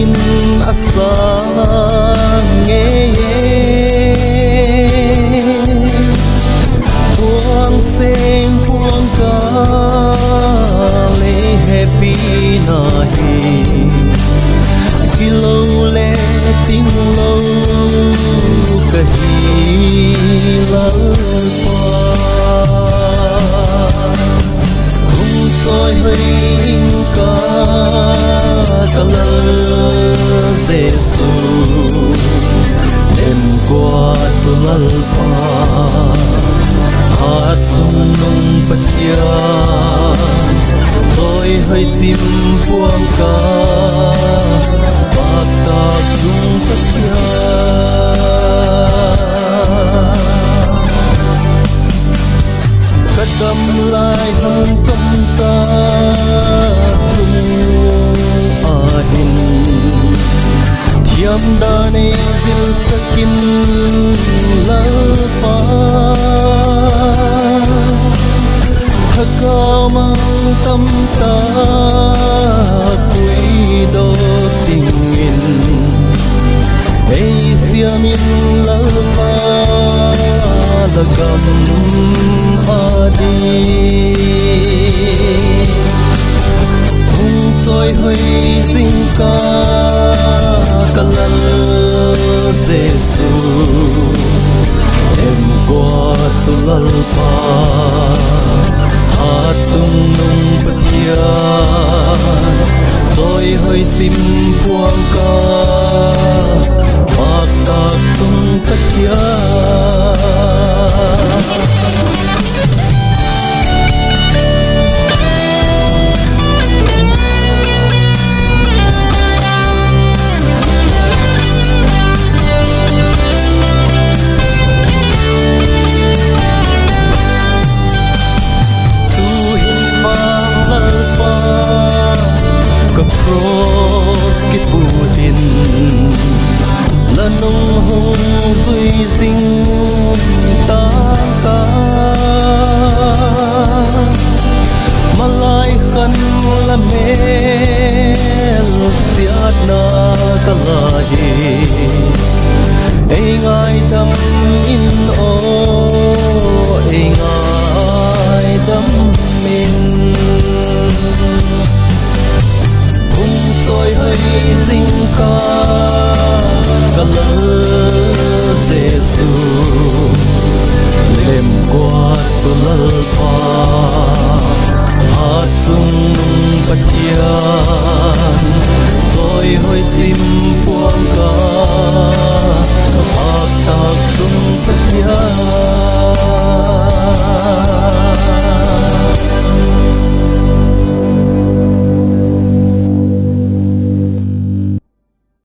in asa nghe buông sen buông ca lê happy nahi khi lâu lẽ tiếng lâu kahi lal pa hung soi hơi in ca kalal Giêsu đêm qua tu lal pa hát chung nung patia rồi hơi chim buông ca bạc ta chung patia cất đâm lại hăng trong cha sung ahin thiam đane zil sakin lalpa thaka mang tâm ta quy đô tình in ei siamin lalpa lagam adi hung trôi hơi dinh ca kalal Giêsu em qua tu lalpa hát chung nung patia trôi hơi chim buông ca bạc ta chung patia cross cái Putin là nông hùng duy sinh ta ca mà lại khăn là mel siat na cả lại ai ngài thầm in ô ai ngài thầm min tôi hơi dinh ca kalal Giêsu đêm qua tu lalpa hát chung nung patian rồi hơi chim buông ca bạc ta chung patian